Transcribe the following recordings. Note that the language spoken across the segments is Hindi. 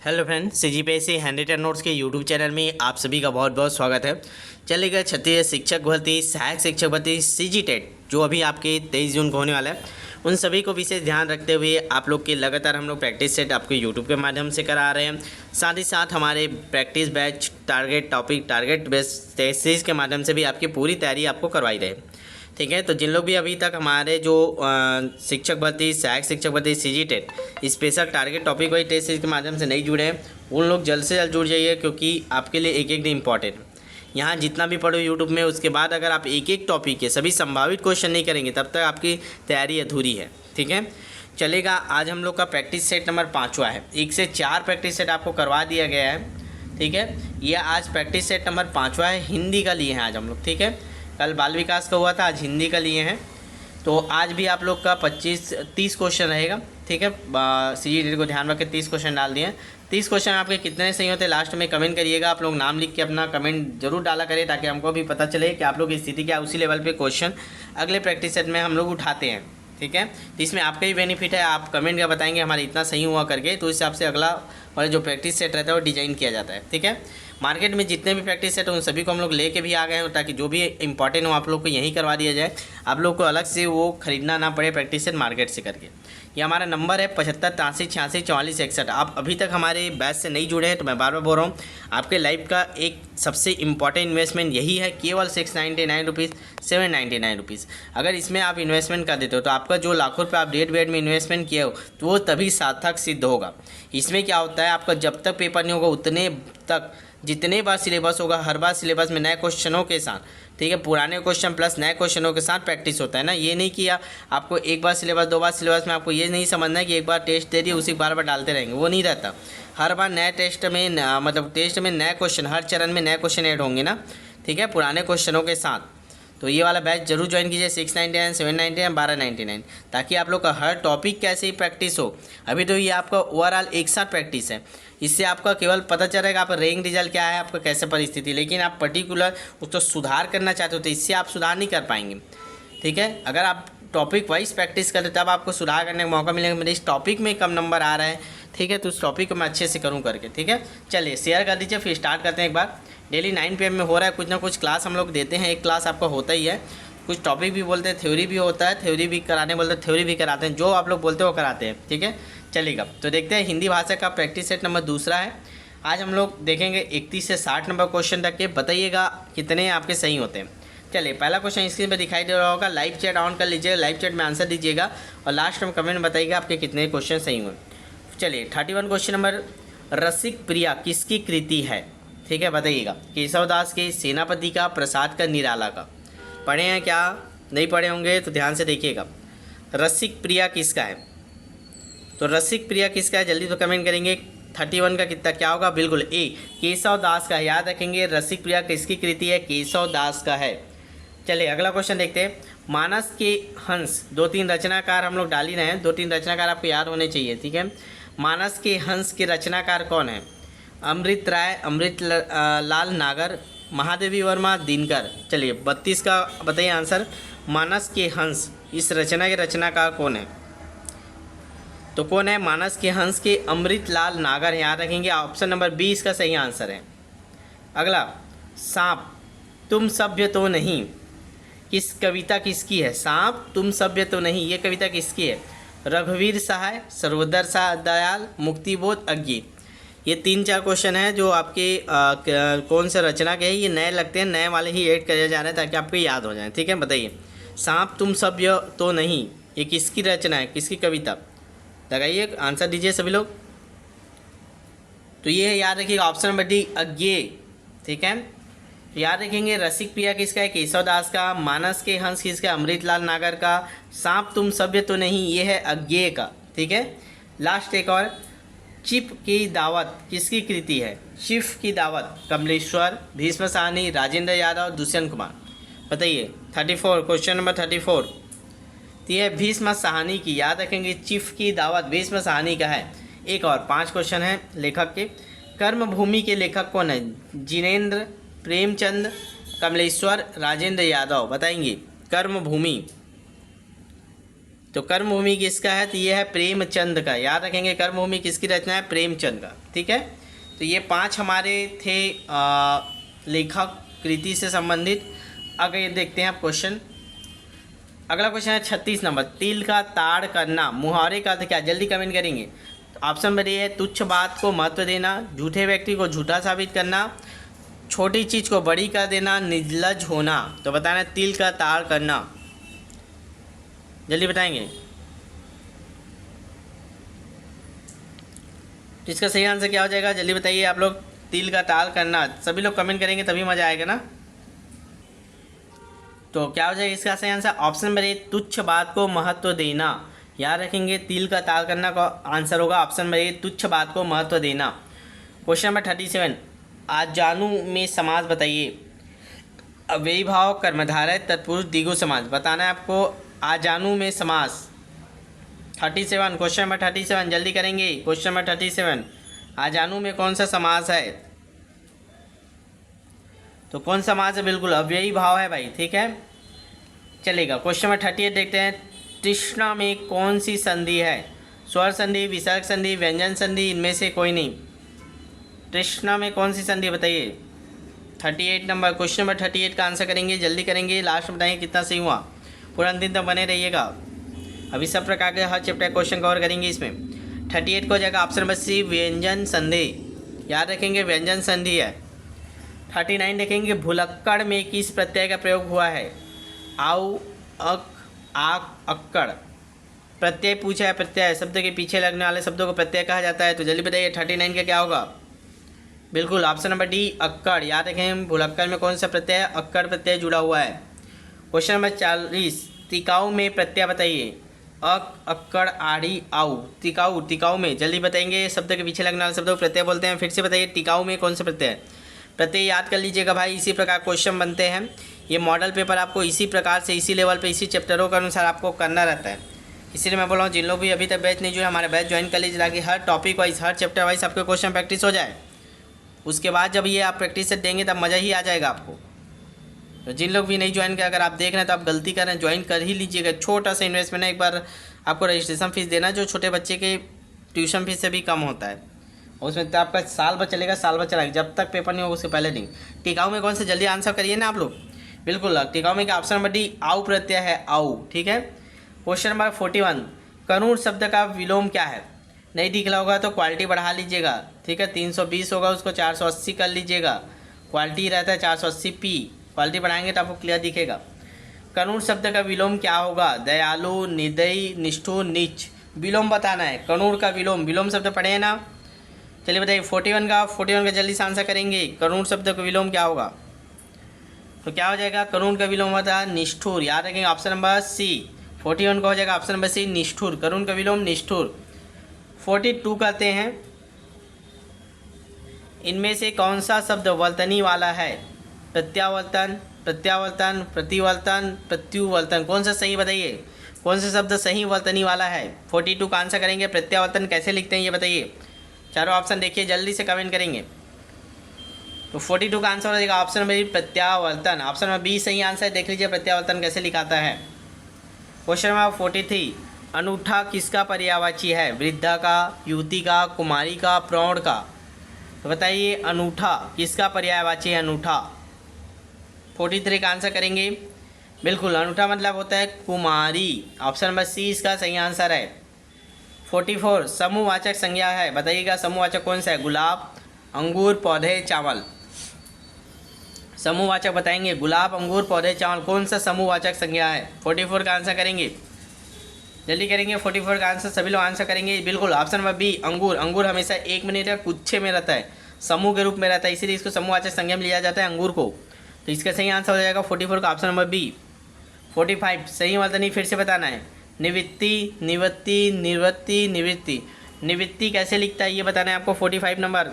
Hello friend, CGPSC handwritten notes के यूट्यूब चैनल में आप सभी का बहुत बहुत स्वागत है। चलेगा छत्तीसगढ़ शिक्षक भर्ती, सहायक शिक्षक भर्ती, CG टेट जो अभी आपके 23 जून को होने वाला है, उन सभी को विशेष ध्यान रखते हुए आप लोग के लगातार हम लोग प्रैक्टिस सेट आपको यूट्यूब के माध्यम से करा रहे हैं। साथ ही साथ हमारे practice batch, target topic, target based test series के माध्यम से भी आपकी पूरी तैयारी आपको करवाई रहे। ठीक है, तो जिन लोग भी अभी तक हमारे जो शिक्षक भर्ती, सहायक शिक्षक भर्ती, CG TET special target topic wise test series के माध्यम से नहीं जुड़े हैं, उन लोग जल्द से जल्द जुड़ जाइए, क्योंकि आपके लिए एक एक दिन इंपॉर्टेंट है। यहाँ जितना भी पढ़ो यूट्यूब में, उसके बाद अगर आप एक एक टॉपिक के सभी संभावित क्वेश्चन नहीं करेंगे, तब तक आपकी तैयारी अधूरी है। ठीक है, चलेगा। आज हम लोग का प्रैक्टिस सेट नंबर 5वां है। 1 से 4 प्रैक्टिस सेट आपको करवा दिया गया है। ठीक है, ये आज प्रैक्टिस सेट नंबर 5वां है। हिंदी का लिए हैं आज हम लोग। ठीक है, कल बाल विकास का हुआ था, आज हिंदी का लिए हैं। तो आज भी आप लोग का 25-30 क्वेश्चन रहेगा। ठीक है, CG टेट को ध्यान रख के 30 क्वेश्चन डाल दिए हैं। 30 क्वेश्चन आपके कितने सही होते हैं लास्ट में कमेंट करिएगा। आप लोग नाम लिख के अपना कमेंट जरूर डाला करें, ताकि हमको भी पता चले कि आप लोग की स्थिति क्या, उसी लेवल पे क्वेश्चन अगले प्रैक्टिस सेट में हम लोग उठाते हैं। ठीक है, तो इसमें आपका ही बेनिफिट है। आप कमेंट का बताएंगे हमारे इतना सही हुआ करके, तो इस हिसाब से अगला वाला जो प्रैक्टिस सेट रहता है वो डिजाइन किया जाता है। ठीक है, मार्केट में जितने भी प्रैक्टिस सेट हैं उन सभी को हम लोग लेके भी आ गए हैं, ताकि जो भी इंपॉर्टेंट हो आप लोग को यहीं करवा दिया जाए। आप लोग को अलग से वो खरीदना ना पड़े प्रैक्टिस सेट मार्केट से करके। ये हमारा नंबर है 75 83 86 44 61। आप अभी तक हमारे बैच से नहीं जुड़े हैं तो मैं बार बार बोल रहा हूँ, आपके लाइफ का एक सबसे इंपॉर्टेंट इन्वेस्टमेंट यही है। केवल 699 रुपीज़, 799 रुपीज़। अगर इसमें आप इन्वेस्टमेंट कर देते हो तो आपका जो लाखों रुपये आप डेट वेट में इन्वेस्टमेंट किए हो, तो वो तभी सार्थक सिद्ध होगा। इसमें क्या होता है, आपका जब तक पेपर नहीं होगा उतने तक जितने बार सिलेबस होगा, हर बार सिलेबस में नए क्वेश्चनों के साथ, ठीक है, पुराने क्वेश्चन प्लस नए क्वेश्चनों के साथ प्रैक्टिस होता है ना। ये नहीं किया आपको एक बार सिलेबस, 2 बार सिलेबस में आपको ये नहीं समझना है कि एक बार टेस्ट दे दिए उसी बार बार डालते रहेंगे, वो नहीं रहता। हर बार नए टेस्ट में मतलब टेस्ट में नए क्वेश्चन, हर चरण में नए क्वेश्चन ऐड होंगे ना। ठीक है, पुराने क्वेश्चनों के साथ। तो ये वाला बैच जरूर ज्वाइन कीजिए, 699, 799, 1299, ताकि आप लोग का हर टॉपिक कैसे ही प्रैक्टिस हो। अभी तो ये आपका ओवरऑल एक साथ प्रैक्टिस है, इससे आपका केवल पता चलेगा आप रैंक रिजल्ट क्या है, आपका कैसे परिस्थिति। लेकिन आप पर्टिकुलर उसको सुधार करना चाहते हो तो इससे आप सुधार नहीं कर पाएंगे। ठीक है, अगर आप टॉपिक वाइज प्रैक्टिस करते तब आपको सुधार करने का मौका मिलेगा। मेरे इस टॉपिक में कम नंबर आ रहा है, ठीक है, तो उस टॉपिक को मैं अच्छे से करूँ करके। ठीक है, चलिए शेयर कर दीजिए, फिर स्टार्ट करते हैं। एक बार डेली 9 PM में हो रहा है, कुछ ना कुछ क्लास हम लोग देते हैं। एक क्लास आपका होता ही है, कुछ टॉपिक भी बोलते हैं, थ्योरी भी होता है, थ्योरी भी कराने बोलते हैं, थ्योरी भी कराते हैं, जो आप लोग बोलते हो वो कराते हैं। ठीक है, चलेगा। तो देखते हैं हिंदी भाषा का प्रैक्टिस सेट नंबर 2 है। आज हम लोग देखेंगे 31 से 60 नंबर क्वेश्चन तक के। बताइएगा कितने आपके सही होते हैं। चलिए, पहला क्वेश्चन स्क्रीन पर दिखाई दे रहा होगा। लाइव चैट ऑन कर लीजिएगा, लाइव चैट में आंसर दीजिएगा और लास्ट में कमेंट बताइएगा आपके कितने क्वेश्चन सही हुए। चलिए, 31 क्वेश्चन नंबर, रसिक प्रिया किसकी कृति है? ठीक है, बताइएगा। केशवदास के, सेनापति का, प्रसाद का, निराला का। पढ़े हैं क्या? नहीं पढ़े होंगे तो ध्यान से देखिएगा। रसिक प्रिया किसका है? तो रसिक प्रिया किसका है, जल्दी तो कमेंट करेंगे। 31 का कितना क्या होगा? बिल्कुल ए, केशवदास का। याद रखेंगे, रसिक प्रिया किसकी कृति है? केशवदास का है। चलिए अगला क्वेश्चन देखते हैं। मानस के हंस, 2-3 रचनाकार हम लोग डाल ही रहे हैं, 2-3 रचनाकार आपको याद होने चाहिए। ठीक है, मानस के हंस के रचनाकार कौन है? अमृत राय, अमृत लाल नागर, महादेवी वर्मा, दिनकर। चलिए 32 का बताइए आंसर। मानस के हंस, इस रचना के रचनाकार कौन है? तो कौन है? मानस के हंस के अमृत लाल नागर। याद रखेंगे, ऑप्शन नंबर 20 इसका सही आंसर है। अगला, सांप तुम सभ्य तो नहीं, किस कविता किसकी है? सांप तुम सभ्य तो नहीं, ये कविता किसकी है? रघुवीर सहाय, सर्वोदर दयाल, मुक्तिबोध, अज्ञे। ये 3-4 क्वेश्चन है जो आपके कौन से रचना के हैं। ये नए लगते हैं, नए वाले ही ऐड करे जा रहे हैं ताकि आपको याद हो जाए। ठीक है, बताइए। सांप तुम सभ्य तो नहीं, ये किसकी रचना है, किसकी कविता? लगाइए, आंसर दीजिए सभी लोग। तो ये है, याद रखिएगा, ऑप्शन नंबर डी, अज्ञे। ठीक है, याद रखेंगे। रसिक प्रिया किसका है? केशवदास का। मानस के हंस किसका? अमृतलाल नागर का। सांप तुम सभ्य तो नहीं, ये है अज्ञे का। ठीक है, लास्ट एक और, चिप की दावत किसकी कृति है? शिव की दावत, कमलेश्वर, भीष्म साहनी, राजेंद्र यादव, दुष्यंत कुमार। बताइए। 34 क्वेश्चन नंबर 34, तो यह भीष्म साहनी की। याद रखेंगे, चिफ की दावत भीष्म साहनी का है। एक और 5 क्वेश्चन है लेखक के। कर्मभूमि के लेखक कौन है? जिनेन्द्र, प्रेमचंद, कमलेश्वर, राजेंद्र यादव। बताएंगे। कर्मभूमि तो कर्मभूमि किसका है? तो ये है प्रेमचंद का। याद रखेंगे कर्मभूमि किसकी रचना है? प्रेमचंद का। ठीक है, तो ये 5 हमारे थे लेखक कृति से संबंधित। अगर ये देखते हैं आप क्वेश्चन, अगला क्वेश्चन है 36 नंबर, तिल का ताड़ करना, मुहावरे का अर्थ क्या? जल्दी कमेंट करेंगे। तो ऑप्शन नंबर ए है तुच्छ बात को महत्व देना, झूठे व्यक्ति को झूठा साबित करना, छोटी चीज़ को बड़ी कर देना, निर्लज होना। तो बताना तिल का ताड़ करना, जल्दी बताएंगे। तो इसका सही आंसर क्या हो जाएगा? जल्दी बताइए आप लोग। तिल का ताड़ करना, सभी लोग कमेंट करेंगे तभी मज़ा आएगा ना। तो क्या हो जाएगा इसका सही आंसर? ऑप्शन नंबर ए तुच्छ बात को महत्व देना। याद रखेंगे तिल का ताड़ करना का आंसर होगा ऑप्शन नंबर ए तुच्छ बात को महत्व देना। क्वेश्चन नंबर 37, आजानु में समास बताइए। अव्ययी भाव, कर्मधारय, तत्पुरुष, द्विगु समास। बताना है आपको आजानु में समास। 37, क्वेश्चन नंबर 37 जल्दी करेंगे। क्वेश्चन नंबर 37, आजानु में कौन सा समास है? तो कौन सा समास है? बिल्कुल अव्ययी भाव है भाई। ठीक है, चलेगा। क्वेश्चन नंबर 38 देखते हैं, तृष्णा में कौन सी संधि है? स्वर संधि, विसर्ग संधि, व्यंजन संधि, इनमें से कोई नहीं। तृष्णा में कौन सी संधि बताइए? 38 नंबर, क्वेश्चन नंबर 38 का आंसर करेंगे, जल्दी करेंगे। लास्ट में बताएंगे कितना सही हुआ। पूरा अंतिम तक बने रहिएगा, अभी सब प्रकार के हर चैप्टर क्वेश्चन कवर करेंगे इसमें। 38 को हो जाएगा ऑप्शन नंबर सी व्यंजन संधि। याद रखेंगे व्यंजन संधि है। 39 देखेंगे, भुलक्कड़ में किस प्रत्यय का प्रयोग हुआ है? आउ, अक, आक, अक्कड़। प्रत्यय पूछा है, प्रत्यय शब्द के पीछे लगने वाले शब्दों को प्रत्यय कहा जाता है। तो जल्दी बताइए 39 का क्या होगा? बिल्कुल ऑप्शन नंबर डी अक्कड़। याद रखें भुलक्कड़ में कौन सा प्रत्यय? अक्कड़ प्रत्यय जुड़ा हुआ है। क्वेश्चन नंबर 40, टिकाऊ में प्रत्यय बताइए। अक, अक्कड़, आड़ी, आऊ। टिकाऊ, टिकाऊ में जल्दी बताएंगे शब्द के पीछे लगने वाले शब्दों को प्रत्यय बोलते हैं। फिर से बताइए टिकाऊ में कौन सा प्रत्यय? प्रत्यय याद कर लीजिएगा भाई, इसी प्रकार क्वेश्चन बनते हैं। ये मॉडल पेपर आपको इसी प्रकार से, इसी लेवल पे, इसी चैप्टरों के अनुसार आपको करना रहता है। इसीलिए मैं बोल रहा हूँ जिन लोग भी अभी तक बैच नहीं जुड़े हमारे बैच ज्वाइन कर लीजिए, ताकि हर टॉपिक वाइज, हर चैप्टर वाइज आपके क्वेश्चन प्रैक्टिस हो जाए। उसके बाद जब ये आप प्रैक्टिस से देंगे तब मज़ा ही आ जाएगा आपको। तो जिन लोग भी नहीं ज्वाइन किया, अगर आप देख रहे हैं तो आप गलती कर रहे हैं, ज्वाइन कर ही लीजिएगा। छोटा सा इन्वेस्टमेंट है, एक बार आपको रजिस्ट्रेशन फीस देना, जो छोटे बच्चे के ट्यूशन फीस से भी कम होता है। उसमें तो आपका साल भर चलेगा, साल भर चलेगा, जब तक पेपर नहीं होगा उसके पहले नहीं। टिकाऊ में कौन सा? जल्दी आंसर करिए ना आप लोग। बिल्कुल टिकाऊ में क्या? ऑप्शन नंबर डी आऊ प्रत्यय है, आऊ। ठीक है, क्वेश्चन नंबर 41, करूण शब्द का विलोम क्या है? नहीं दिखला होगा तो क्वालिटी बढ़ा लीजिएगा। ठीक है, 320 होगा उसको 480 कर लीजिएगा। क्वालिटी रहता है 480p, क्वालिटी बढ़ाएंगे तो आपको क्लियर दिखेगा। करूण शब्द का विलोम क्या होगा? दयालु, निर्दयी, निष्ठुर, नीच। विलोम बताना है, करूण का विलोम। विलोम शब्द पढ़े हैं ना? चलिए बताइए 41 का जल्दी से आंसर करेंगे। करूण शब्द का विलोम क्या होगा? तो क्या हो जाएगा? करूण का विलोम होता है निष्ठुर। याद रखेंगे ऑप्शन नंबर सी। 41 का हो जाएगा ऑप्शन नंबर सी निष्ठुर। करूण का विलोम निष्ठुर। 42 कहते हैं, इनमें से कौन सा शब्द वर्तनी वाला है? प्रत्यावर्तन, प्रत्यावर्तन, प्रतिवर्तन, प्रत्युवर्तन। कौन सा सही बताइए? कौन सा शब्द सही वर्तनी वाला है? 42 का आंसर करेंगे। प्रत्यावर्तन कैसे लिखते हैं ये बताइए। चारों ऑप्शन देखिए, जल्दी से कमेंट करेंगे। तो 42 का आंसर हो जाएगा ऑप्शन नंबर बी प्रत्यावर्तन। ऑप्शन नंबर बी सही आंसर है। देख लीजिए प्रत्यावर्तन कैसे लिखाता है। क्वेश्चन नंबर 43, अनूठा किसका पर्यायवाची है? वृद्धा का, युवती का, कुमारी का, प्रौढ़ का। तो बताइए अनूठा किसका पर्यायवाची है? अनूठा। 43 का आंसर करेंगे। बिल्कुल अनूठा मतलब होता है कुमारी। ऑप्शन नंबर सी इसका सही आंसर है। 44, समूहवाचक संज्ञा है, बताइएगा समूहवाचक कौन सा है? गुलाब, अंगूर, पौधे, चावल। समूहवाचक बताएंगे। गुलाब, अंगूर, पौधे, चावल, कौन सा समूहवाचक संज्ञा है? 44 का आंसर करेंगे, जल्दी करेंगे। 44 का आंसर सभी लोग आंसर करेंगे। बिल्कुल ऑप्शन नंबर बी अंगूर। अंगूर हमेशा एक मिनट या गुच्छे में रहता है, समूह के रूप में रहता है, इसीलिए इसको समूहवाचक संज्ञा में लिया जाता है अंगूर को। तो इसका सही आंसर हो जाएगा 44 का ऑप्शन नंबर बी। 45 सही वर्तनी फिर से बताना है। निवृत्ति, निवृत्ति, निवृत्ति, निवृत्ति। निवृत्ति कैसे लिखता है ये बताना है आपको। 45 नंबर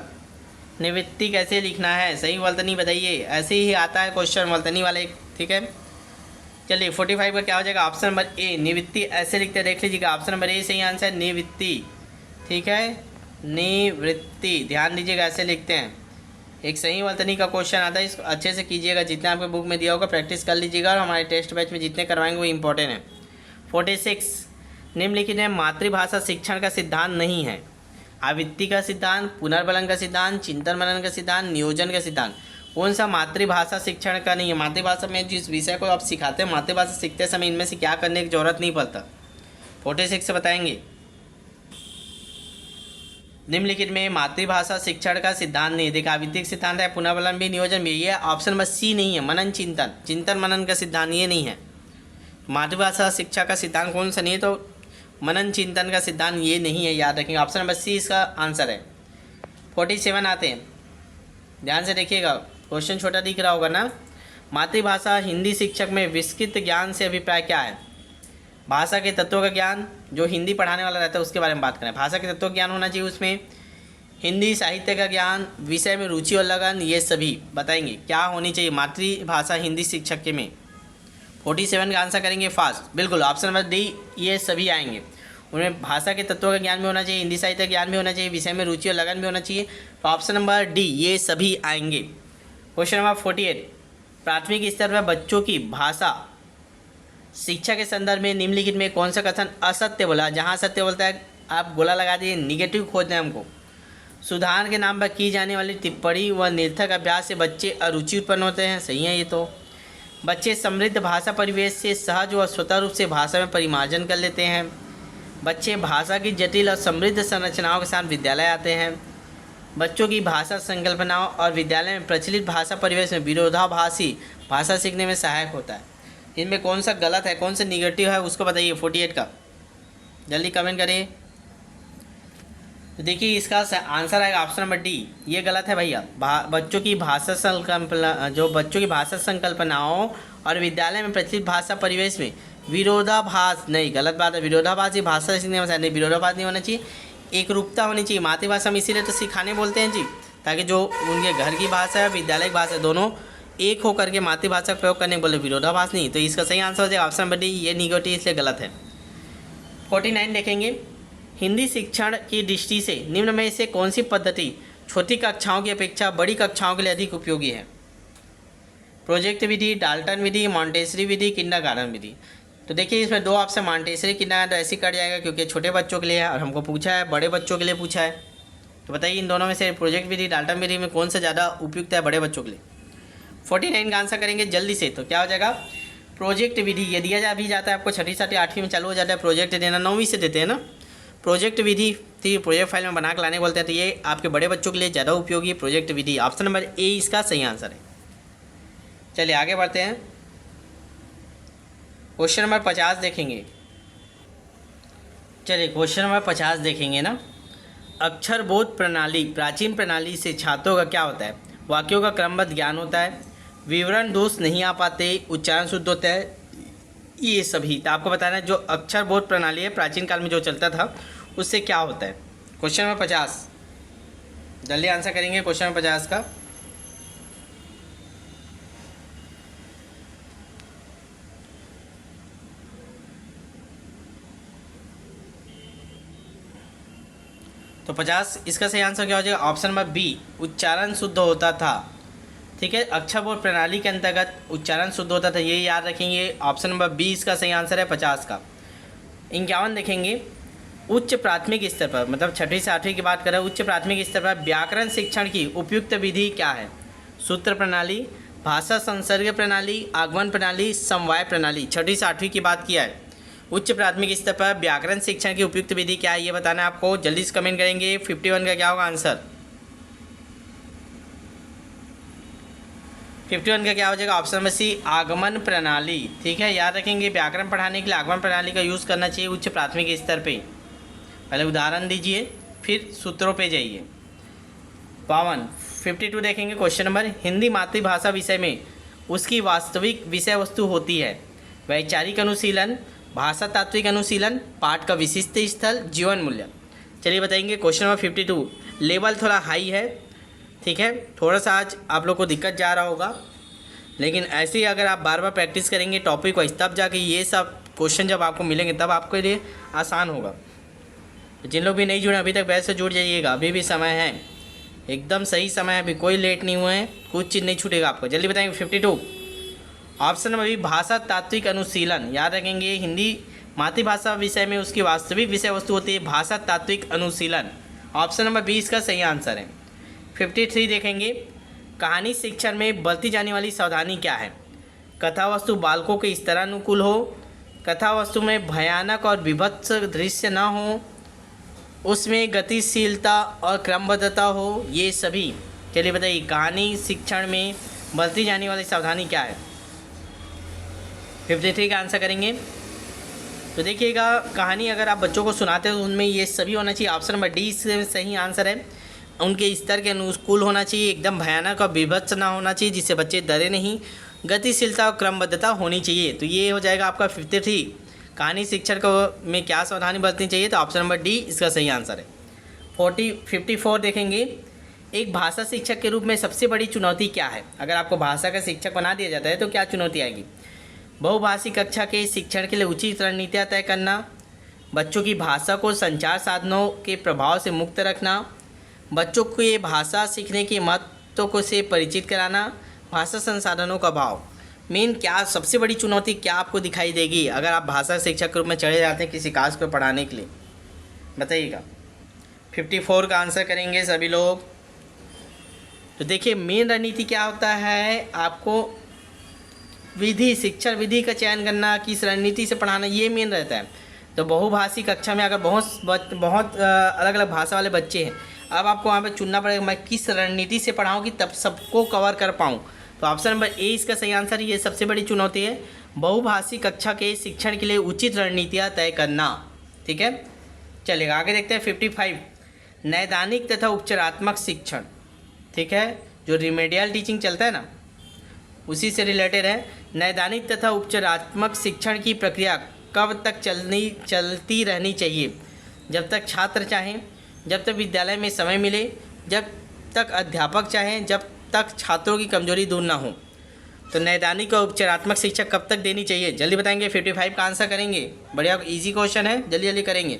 निवृत्ति कैसे लिखना है, सही वर्तनी बताइए। ऐसे ही आता है क्वेश्चन वर्तनी वाले, ठीक है। चलिए 45 का क्या हो जाएगा? ऑप्शन नंबर ए निवृत्ति ऐसे लिखते हैं, देख लीजिएगा। ऑप्शन नंबर ए सही आंसर निवृत्ति, ठीक है, निवृत्ति। ध्यान दीजिएगा ऐसे लिखते हैं। एक सही वर्तनी का क्वेश्चन आता है, इसको अच्छे से कीजिएगा। जितना आपके बुक में दिया होगा प्रैक्टिस कर लीजिएगा, और हमारे टेस्ट बैच में जितने करवाएंगे वो इंपॉर्टेंट है। 46 निम्नलिखित में मातृभाषा शिक्षण का सिद्धांत नहीं है। आवृत्ति का सिद्धांत, पुनर्बलन का सिद्धांत, चिंतन मनन का सिद्धांत, नियोजन का सिद्धांत, कौन सा मातृभाषा शिक्षण का नहीं है? मातृभाषा में जिस विषय को आप सिखाते हैं, मातृभाषा सीखते समय इनमें से क्या करने की जरूरत नहीं पड़ता। 46 से बताएंगे। निम्नलिखित में मातृभाषा शिक्षण का सिद्धांत नहीं। देखा, आवृत्ति का सिद्धांत है, पुनर्बलन भी, नियोजन भी। ये ऑप्शन नंबर सी नहीं है। मनन चिंतन, चिंतन मनन का सिद्धांत ये नहीं है। मातृभाषा शिक्षा का सिद्धांत कौन सा नहीं है? तो मनन चिंतन का सिद्धांत ये नहीं है, याद रखेंगे। ऑप्शन नंबर सी इसका आंसर है। 47 आते हैं, ध्यान से देखिएगा, क्वेश्चन छोटा दिख रहा होगा ना। मातृभाषा हिंदी शिक्षक में विस्तृत ज्ञान से अभिप्राय क्या है? भाषा के तत्वों का ज्ञान, जो हिंदी पढ़ाने वाला रहता है उसके बारे में बात करें। भाषा के तत्वों का ज्ञान होना चाहिए उसमें, हिंदी साहित्य का ज्ञान, विषय में रुचि और लगन, ये सभी बताएंगे क्या होनी चाहिए मातृभाषा हिंदी शिक्षक के में। 47 का आंसर करेंगे फास्ट, बिल्कुल ऑप्शन नंबर डी, ये सभी आएंगे। उनमें भाषा के तत्वों का ज्ञान भी होना चाहिए, हिंदी साहित्य का ज्ञान भी होना चाहिए, विषय में रुचि और लगन भी होना चाहिए। तो ऑप्शन नंबर डी ये सभी आएंगे। क्वेश्चन नंबर 48, प्राथमिक स्तर पर बच्चों की भाषा शिक्षा के संदर्भ में निम्नलिखित में कौन सा कथन असत्य बोला? जहाँ असत्य बोलता है आप गोला लगा दिए, निगेटिव खोजना है हमको। सुधार के नाम पर की जाने वाली टिप्पणी व निरर्थक अभ्यास से बच्चे अरुचि उत्पन्न होते हैं, सही है ये तो। बच्चे समृद्ध भाषा परिवेश से सहज व स्वतः रूप से भाषा में परिमार्जन कर लेते हैं। बच्चे भाषा की जटिल और समृद्ध संरचनाओं के साथ विद्यालय आते हैं। बच्चों की भाषा संकल्पनाओं और विद्यालय में प्रचलित भाषा परिवेश में विरोधाभासी भाषा सीखने में सहायक होता है। इनमें कौन सा गलत है, कौन सा निगेटिव है, उसको बताइए। 48 का जल्दी कमेंट करिए। तो देखिए इसका आंसर आएगा ऑप्शन नंबर डी, ये गलत है भैया। बच्चों की भाषा संकल्पना, जो बच्चों की भाषा संकल्पनाओं और विद्यालय में प्रचलित भाषा परिवेश में विरोधाभास, नहीं गलत बात है। विरोधाभासी भाषा सीखने में नहीं, विरोधाभास नहीं होना चाहिए, एक रूपता होनी चाहिए। मातृभाषा में इसीलिए तो सिखाने बोलते हैं जी, ताकि जो उनके घर की भाषा है, विद्यालय की भाषा, दोनों एक होकर के मातृभाषा का प्रयोग करने बोले, विरोधाभास नहीं। तो इसका सही आंसर हो जाएगा ऑप्शन नंबर डी, ये निगेटिव इसलिए गलत है। 49 देखेंगे, हिंदी शिक्षण की दृष्टि से निम्न में से कौन सी पद्धति छोटी कक्षाओं की अपेक्षा बड़ी कक्षाओं के लिए अधिक उपयोगी है? प्रोजेक्ट विधि, डाल्टन विधि, मॉन्टेसरी विधि, किंडरगार्टन विधि। तो देखिए इसमें दो ऑप्शन मॉन्टेसरी, किंडरगार्टन ऐसे कट जाएगा क्योंकि छोटे बच्चों के लिए है और हमको पूछा है बड़े बच्चों के लिए पूछा है। तो बताइए इन दोनों में से प्रोजेक्ट विधि, डाल्टन विधि में कौन सा ज़्यादा उपयुक्त है बड़े बच्चों के लिए? 49 का आंसर करेंगे जल्दी से। तो क्या हो जाएगा? प्रोजेक्ट विधि। ये दिया भी जाता है आपको, 6ठी 7ठी 8वीं में चालू हो जाता है प्रोजेक्ट देना, 9वीं से देते हैं ना। प्रोजेक्ट विधि थी, प्रोजेक्ट फाइल में बना के लाने बोलते हैं, तो ये आपके बड़े बच्चों के लिए ज़्यादा उपयोगी project Vidhi. Option number A इसका सही आंसर है। चलिए आगे बढ़ते हैं, क्वेश्चन नंबर 50 देखेंगे। चलिए क्वेश्चन नंबर 50 देखेंगे ना। अक्षरबोध प्रणाली, प्राचीन प्रणाली से छात्रों का क्या होता है? वाक्यों का क्रमबद्ध ज्ञान होता है, विवरण दोष नहीं आ पाते, उच्चारण शुद्ध होता है, ये सभी। तो आपको बताना है जो अक्षरबोध प्रणाली है प्राचीन काल में जो चलता था उससे क्या होता है। क्वेश्चन नंबर 50 जल्दी आंसर करेंगे क्वेश्चन नंबर 50 का। तो 50 इसका सही आंसर क्या हो जाएगा? ऑप्शन नंबर बी, उच्चारण शुद्ध होता था। ठीक है, अक्षरबोध प्रणाली के अंतर्गत उच्चारण शुद्ध होता था, ये याद रखेंगे। ऑप्शन नंबर बी इसका सही आंसर है 50 का। 51 देखेंगे, उच्च प्राथमिक स्तर पर, मतलब 6ठी से 8वीं की बात करें, उच्च प्राथमिक स्तर पर व्याकरण शिक्षण की उपयुक्त विधि क्या है? सूत्र प्रणाली, भाषा संसर्ग प्रणाली, आगमन प्रणाली, समवाय प्रणाली। 6ठी से 8वीं की बात किया है। उच्च प्राथमिक स्तर पर व्याकरण शिक्षण की उपयुक्त विधि क्या है ये बताना है आपको, जल्दी से कमेंट करेंगे। 51 का क्या होगा आंसर? 51 का क्या हो जाएगा? ऑप्शन नंबर सी, आगमन प्रणाली। ठीक है, याद रखेंगे व्याकरण पढ़ाने के लिए आगमन प्रणाली का यूज़ करना चाहिए उच्च प्राथमिक स्तर पे। पहले उदाहरण दीजिए फिर सूत्रों पे जाइए। 52 देखेंगे क्वेश्चन नंबर, हिंदी मातृभाषा विषय में उसकी वास्तविक विषय वस्तु होती है वैचारिक अनुशीलन, भाषा तात्विक अनुशीलन, पाठ का विशिष्ट स्थल, जीवन मूल्य। चलिए बताएंगे क्वेश्चन नंबर 52। लेवल थोड़ा हाई है, ठीक है, थोड़ा सा आज आप लोग को दिक्कत जा रहा होगा, लेकिन ऐसे ही अगर आप बार बार प्रैक्टिस करेंगे टॉपिक को, तब जाके ये सब क्वेश्चन जब आपको मिलेंगे तब आपके लिए आसान होगा। जिन लोग भी नहीं जुड़े अभी तक बैच से जुड़ जाइएगा, अभी भी समय है, एकदम सही समय है, अभी कोई लेट नहीं हुए हैं, कुछ चीज़ नहीं छूटेगा आपको। जल्दी बताएंगे 52 ऑप्शन नंबर बी, भाषा तात्विक अनुशीलन। याद रखेंगे हिंदी मातृभाषा विषय में उसकी वास्तविक विषय वस्तु होती है भाषा तात्विक अनुशीलन। ऑप्शन नंबर 20 का सही आंसर है। 53 देखेंगे, कहानी शिक्षण में बरती जाने वाली सावधानी क्या है? कथा वस्तु बालकों के इस तरह अनुकूल हो, कथा वस्तु में भयानक और विभत्स दृश्य न हो, उसमें गतिशीलता और क्रमबद्धता हो, ये सभी। चलिए बताइए, कहानी शिक्षण में बरती जाने वाली सावधानी क्या है? 53 का आंसर करेंगे। तो देखिएगा, कहानी अगर आप बच्चों को सुनाते हो तो उनमें ये सभी होना चाहिए। ऑप्शन नंबर डी से सही आंसर है। उनके स्तर के अनुकूल होना चाहिए, एकदम भयानक और विभत्स ना होना चाहिए जिससे बच्चे डरे नहीं, गतिशीलता और क्रमबद्धता होनी चाहिए। तो ये हो जाएगा आपका 53। कहानी शिक्षण को में क्या सावधानी बरतनी चाहिए? तो ऑप्शन नंबर डी इसका सही आंसर है। 54 देखेंगे, एक भाषा शिक्षक के रूप में सबसे बड़ी चुनौती क्या है? अगर आपको भाषा का शिक्षक बना दिया जाता है तो क्या चुनौती आएगी? बहुभाषी कक्षा के शिक्षण के लिए उचित रणनीतियाँ तय करना, बच्चों की भाषा को संचार साधनों के प्रभाव से मुक्त रखना, बच्चों को ये भाषा सीखने के महत्व को से परिचित कराना, भाषा संसाधनों का अभाव। मेन क्या सबसे बड़ी चुनौती क्या आपको दिखाई देगी अगर आप भाषा शिक्षक के रूप में चले जाते हैं किसी क्लास को पढ़ाने के लिए? बताइएगा। 54 का आंसर करेंगे सभी लोग। तो देखिए, मेन रणनीति क्या होता है, आपको विधि, शिक्षण विधि का चयन करना, किस रणनीति से पढ़ाना, ये मेन रहता है। तो बहुभाषी कक्षा में अगर बहुत अलग अलग भाषा वाले बच्चे हैं, अब आपको वहाँ पे चुनना पड़ेगा मैं किस रणनीति से पढ़ाऊँ कि तब सबको कवर कर पाऊँ। तो ऑप्शन नंबर ए इसका सही आंसर। ये सबसे बड़ी चुनौती है, बहुभाषी कक्षा के शिक्षण के लिए उचित रणनीतियाँ तय करना। ठीक है, चलेगा। आगे देखते हैं 55, नैदानिक तथा उपचारात्मक शिक्षण। ठीक है, जो रिमेडियल टीचिंग चलता है ना, उसी से रिलेटेड है। नैदानिक तथा उपचारात्मक शिक्षण की प्रक्रिया कब तक चलती रहनी चाहिए? जब तक छात्र चाहें, जब तक विद्यालय में समय मिले, जब तक अध्यापक चाहें, जब तक छात्रों की कमजोरी दूर ना हो। तो नैदानिक और उपचारात्मक शिक्षा कब तक देनी चाहिए? जल्दी बताएंगे। 55 का आंसर करेंगे। बढ़िया इजी क्वेश्चन है, जल्दी जल्दी करेंगे।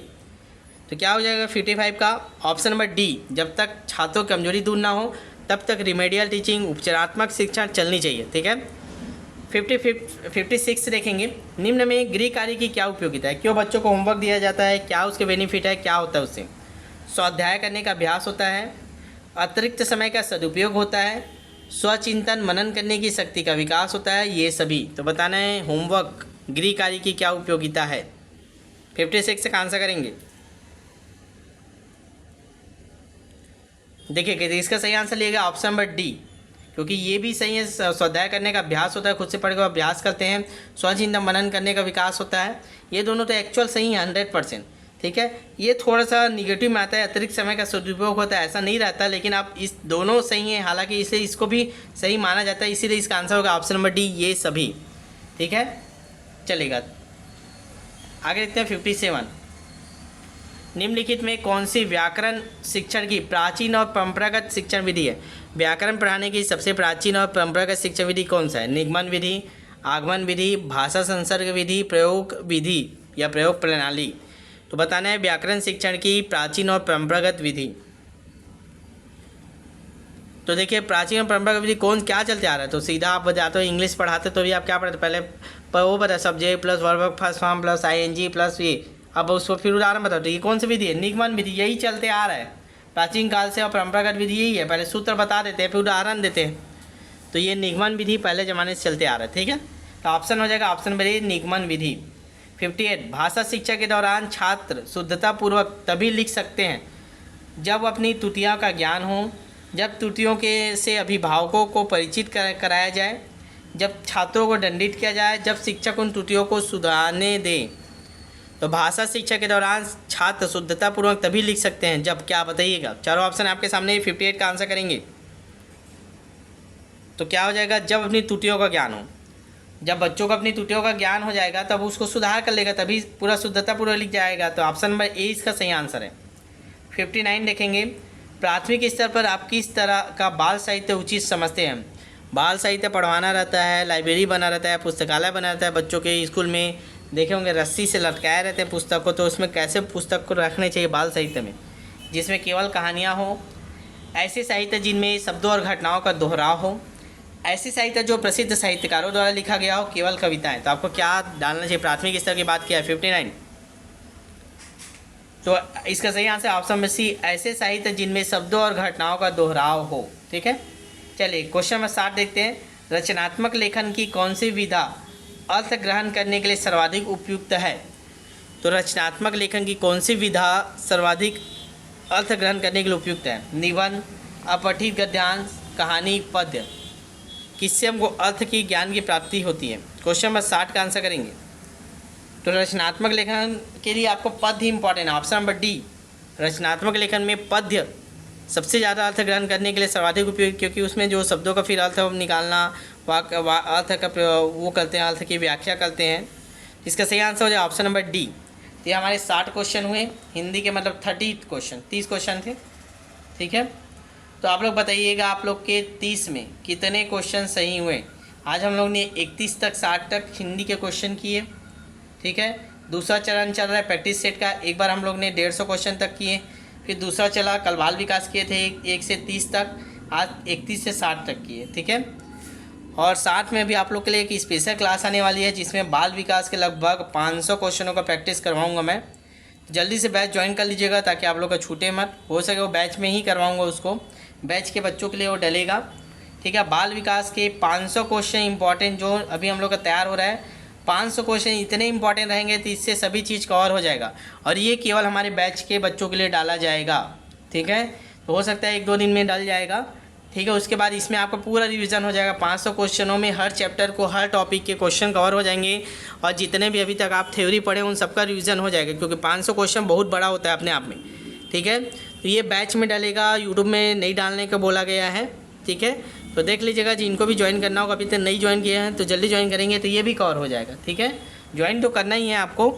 तो क्या हो जाएगा 55 का? ऑप्शन नंबर डी, जब तक छात्रों की कमजोरी दूर ना हो तब तक रिमेडियल टीचिंग, उपचारात्मक शिक्षा चलनी चाहिए। ठीक है। 56 देखेंगे, निम्न में गृह कार्य की क्या उपयोगिता है? क्यों बच्चों को होमवर्क दिया जाता है? क्या उसके बेनिफिट है? क्या होता है उससे? स्वाध्याय करने का अभ्यास होता है, अतिरिक्त समय का सदुपयोग होता है, स्वचिंतन मनन करने की शक्ति का विकास होता है, ये सभी। तो बताना है होमवर्क गृह कार्य की क्या उपयोगिता है। 56 का आंसर करेंगे। देखिए, इसका सही आंसर लिएगा ऑप्शन नंबर डी, क्योंकि ये भी सही है। स्वाध्याय करने का अभ्यास होता है, खुद से पढ़ कर अभ्यास करते हैं, स्वचिंतन मनन करने का विकास होता है, ये दोनों तो एक्चुअल सही है 100%। ठीक है, ये थोड़ा सा निगेटिव में आता है, अतिरिक्त समय का सदुपयोग होता है, ऐसा नहीं रहता, लेकिन आप इस दोनों सही हैं, हालांकि इसे इसको भी सही माना जाता है, इसीलिए इसका आंसर होगा ऑप्शन नंबर डी, ये सभी। ठीक है, चलेगा। आगे देखते हैं 57, निम्नलिखित में कौन सी व्याकरण शिक्षण की प्राचीन और परंपरागत शिक्षण विधि है? व्याकरण पढ़ाने की सबसे प्राचीन और परंपरागत शिक्षण विधि कौन सा है? निगमन विधि, आगमन विधि, भाषा संसर्ग विधि, प्रयोग विधि या प्रयोग प्रणाली? तो बताना है व्याकरण शिक्षण की प्राचीन और परंपरागत विधि। तो देखिए, प्राचीन और परंपरागत विधि कौन क्या चलते आ रहा है? तो सीधा आप बताते हो, इंग्लिश पढ़ाते तो भी आप क्या पढ़ते? पहले वो बता, subject plus verb first form plus ING plus ये। अब उसको फिर उदाहरण बताओ, तो ये कौन सी विधि है? निगमन विधि, यही चलते आ रहा है प्राचीन काल से, और परंपरागत विधि यही है। पहले सूत्र बता देते हैं, फिर उदाहरण देते हैं। तो ये निगमन विधि पहले ज़माने से चलते आ रहा है। ठीक है, तो ऑप्शन हो जाएगा ऑप्शन नंबर ए, निगमन विधि। 58, भाषा शिक्षा के दौरान छात्र शुद्धतापूर्वक तभी लिख सकते हैं जब अपनी त्रुटियों का ज्ञान हो, जब त्रुटियों के से अभिभावकों को परिचित कराया जाए, जब छात्रों को दंडित किया जाए, जब शिक्षक उन त्रुटियों को सुधारने दे। तो भाषा शिक्षा के दौरान छात्र शुद्धतापूर्वक तभी लिख सकते हैं जब, क्या बताइएगा? चारों ऑप्शन आपके सामने, 58 का आंसर करेंगे। तो क्या हो जाएगा? जब अपनी त्रुटियों का ज्ञान हो। जब बच्चों को अपनी त्रुटियों का ज्ञान हो जाएगा तब उसको सुधार कर लेगा, तभी पूरा शुद्धतापूर्वक लिख जाएगा। तो ऑप्शन नंबर ए इसका सही आंसर है। 59 देखेंगे, प्राथमिक स्तर पर आप किस तरह का बाल साहित्य उचित समझते हैं? बाल साहित्य पढ़वाना रहता है, लाइब्रेरी बना रहता है, पुस्तकालय बना रहता है, बच्चों के स्कूल में देखे होंगे रस्सी से लटकाए रहते हैं पुस्तक को। तो उसमें कैसे पुस्तक को रखने चाहिए बाल साहित्य में? जिसमें केवल कहानियाँ हो, ऐसे साहित्य जिनमें शब्दों और घटनाओं का दोहराव हो, ऐसी साहित्य जो प्रसिद्ध साहित्यकारों द्वारा लिखा गया हो, केवल कविताएं। तो आपको क्या डालना चाहिए? प्राथमिक स्तर की बात किया है 59। तो इसका सही आंसर ऑप्शन में सी, ऐसे साहित्य जिनमें शब्दों और घटनाओं का दोहराव हो। ठीक है, चलिए क्वेश्चन नंबर 60 देखते हैं। रचनात्मक लेखन की कौन सी विधा अर्थ ग्रहण करने के लिए सर्वाधिक उपयुक्त है? तो रचनात्मक लेखन की कौन सी विधा सर्वाधिक अर्थ ग्रहण करने के लिए उपयुक्त है? निबंध, अपठित गद्यांश, कहानी, पद्य। किससे हमको अर्थ की ज्ञान की प्राप्ति होती है? क्वेश्चन नंबर 60 का आंसर करेंगे। तो रचनात्मक लेखन के लिए आपको पद्य ही इंपॉर्टेंट है, ऑप्शन नंबर डी। रचनात्मक लेखन में पद्य सबसे ज़्यादा अर्थ ग्रहण करने के लिए सर्वाधिक उपयोगी, क्योंकि उसमें जो शब्दों का फिर अर्थ निकालना, अर्थ का वो करते हैं, अर्थ की व्याख्या करते हैं। इसका सही आंसर हो जाए ऑप्शन नंबर डी। तो ये हमारे 60 क्वेश्चन हुए हिंदी के, मतलब 30 क्वेश्चन थे। ठीक है, तो आप लोग बताइएगा आप लोग के 30 में कितने क्वेश्चन सही हुए। आज हम लोग ने 31 तक 60 तक हिंदी के क्वेश्चन किए। ठीक है, दूसरा चरण चल रहा है प्रैक्टिस सेट का। एक बार हम लोग ने 150 क्वेश्चन तक किए, फिर दूसरा चला कल बाल विकास किए थे 1 से 30 तक, आज 31 से 60 तक किए। ठीक है, और साथ में भी आप लोग के लिए एक स्पेशल क्लास आने वाली है जिसमें बाल विकास के लगभग 500 क्वेश्चनों का प्रैक्टिस करवाऊंगा मैं। जल्दी से बैच ज्वाइन कर लीजिएगा ताकि आप लोग का छूटे मत। हो सके वो बैच में ही करवाऊंगा उसको, बैच के बच्चों के लिए वो डलेगा। ठीक है, बाल विकास के 500 क्वेश्चन इंपॉर्टेंट जो अभी हम लोग का तैयार हो रहा है, 500 क्वेश्चन इतने इंपॉर्टेंट रहेंगे तो इससे सभी चीज़ कवर हो जाएगा। और ये केवल हमारे बैच के बच्चों के लिए डाला जाएगा। ठीक है, तो हो सकता है 1-2 दिन में डल जाएगा। ठीक है, उसके बाद इसमें आपका पूरा रिवीजन हो जाएगा। 500 क्वेश्चनों में हर चैप्टर को, हर टॉपिक के क्वेश्चन कवर हो जाएंगे और जितने भी अभी तक आप थ्योरी पढ़े उन सबका रिवीजन हो जाएगा, क्योंकि 500 क्वेश्चन बहुत बड़ा होता है अपने आप में। ठीक है, तो ये बैच में डलेगा, यूट्यूब में नहीं डालने का बोला गया है। ठीक है, तो देख लीजिएगा जिनको भी ज्वाइन करना होगा, अभी तक नहीं ज्वाइन किए हैं तो जल्दी ज्वाइन करेंगे तो ये भी कवर हो जाएगा। ठीक है, ज्वाइन तो करना ही है आपको,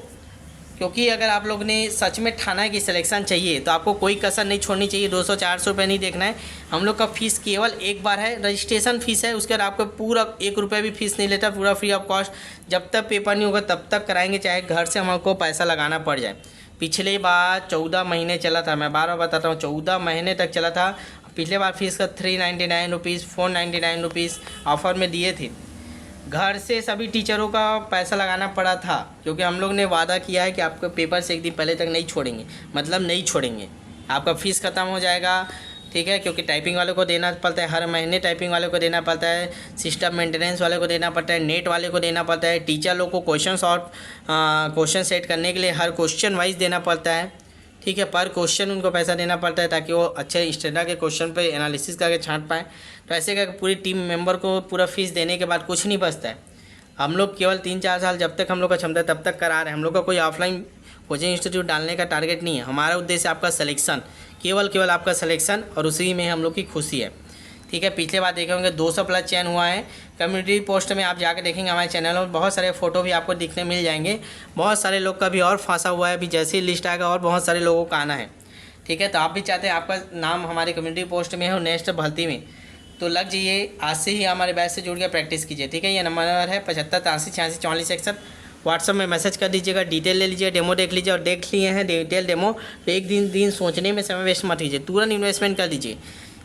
क्योंकि अगर आप लोग ने सच में ठाना है कि सिलेक्शन चाहिए तो आपको कोई कसर नहीं छोड़नी चाहिए। 200-400 रुपये नहीं देखना है। हम लोग का फ़ीस केवल एक बार है, रजिस्ट्रेशन फ़ीस है, उसके बाद आपको पूरा 1 रुपये भी फीस नहीं लेता, पूरा फ्री ऑफ कॉस्ट। जब तक पेपर नहीं होगा तब तक कराएंगे, चाहे घर से हमको पैसा लगाना पड़ जाए। पिछले बार 14 महीने चला था, मैं बार बार बताता हूँ, 14 महीने तक चला था। पिछले बार फीस का 399 रुपीज़, 499 रुपीज़ ऑफ़र में दिए थे। घर से सभी टीचरों का पैसा लगाना पड़ा था, क्योंकि हम लोग ने वादा किया है कि आपको पेपर से 1 दिन पहले तक नहीं छोड़ेंगे, मतलब नहीं छोड़ेंगे, आपका फ़ीस ख़त्म हो जाएगा। ठीक है, क्योंकि टाइपिंग वाले को देना पड़ता है, हर महीने टाइपिंग वाले को देना पड़ता है, सिस्टम मेंटेनेंस वाले को देना पड़ता है, नेट वाले को देना पड़ता है, टीचर लोग को क्वेश्चन सेट करने के लिए हर क्वेश्चन वाइज देना पड़ता है। ठीक है, पर क्वेश्चन उनको पैसा देना पड़ता है ताकि वो अच्छे स्टैंडर्ड के क्वेश्चन पे एनालिसिस करके छांट पाएँ। तो ऐसे करके पूरी टीम मेंबर को पूरा फीस देने के बाद कुछ नहीं बचता है। हम लोग केवल 3-4 साल जब तक हम लोग का क्षमता है तब तक करा रहे हैं। हम लोग का कोई ऑफलाइन कोचिंग इंस्टीट्यूट डालने का टारगेट नहीं है। हमारा उद्देश्य आपका सिलेक्शन, केवल आपका सिलेक्शन, और उसी में हम लोग की खुशी है। ठीक है, पिछले बार देखे होंगे 200+ चयन हुआ है। कम्युनिटी पोस्ट में आप जाकर देखेंगे हमारे चैनल में बहुत सारे फ़ोटो भी आपको दिखने मिल जाएंगे। बहुत सारे लोग का भी और फांसा हुआ है, अभी जैसे ही लिस्ट आएगा और बहुत सारे लोगों का आना है। ठीक है, तो आप भी चाहते हैं आपका नाम हमारी कम्युनिटी पोस्ट में हो नेक्स्ट भर्ती में, तो लग जाइए। आज से ही हमारे बैच से जुड़ के प्रैक्टिस कीजिए। ठीक है, ये नंबर है 75 83 86 44 61। व्हाट्सअप में मैसेज कर दीजिएगा, डिटेल ले लीजिए, डेमो देख लीजिए। और देख लिए हैं डिटेल डेमो तो एक दिन सोचने में समय वेस्ट मत कीजिए, तुरंत इन्वेस्टमेंट कर दीजिए।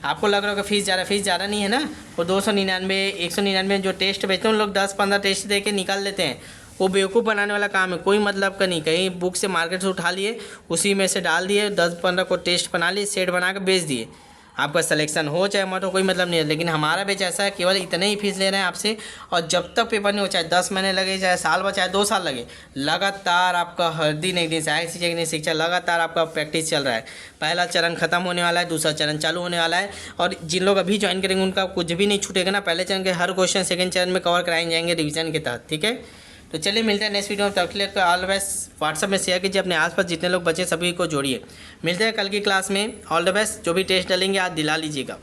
आपको लग रहा होगा फीस ज़्यादा नहीं है ना, वो 299 199 जो टेस्ट बेचते हैं उन लोग 10-15 टेस्ट दे के निकाल लेते हैं। वो बेवकूफ़ बनाने वाला काम है, कोई मतलब का नहीं। कहीं बुक से मार्केट से उठा लिए, उसी में से डाल दिए, 10-15 को टेस्ट बना लिए, सेट बना के बेच दिए। आपका सिलेक्शन हो चाहे मत हो कोई मतलब नहीं है। लेकिन हमारा बैच ऐसा है, केवल इतने ही फीस ले रहे हैं आपसे, और जब तक पेपर नहीं हो, चाहे 10 महीने लगे, चाहे साल बाद, चाहे 2 साल लगे, लगातार आपका हर दिन एक दिन सहायक शिक्षक नहीं शिक्षा लगातार आपका प्रैक्टिस चल रहा है। पहला चरण खत्म होने वाला है, दूसरा चरण चालू होने वाला है, और जिन लोग अभी ज्वाइन करेंगे उनका कुछ भी नहीं छूटेगा ना। पहले चरण के हर क्वेश्चन सेकंड चरण में कवर कराए जाएंगे रिवीजन के तहत। ठीक है, तो चलिए मिलते हैं नेक्स्ट वीडियो में। तब तक ऑल द बेस्ट। व्हाट्सअप में शेयर कीजिए, अपने आसपास जितने लोग बचे सभी को जोड़िए। मिलते हैं कल की क्लास में। All the best. जो भी टेस्ट डालेंगे आज दिला लीजिएगा।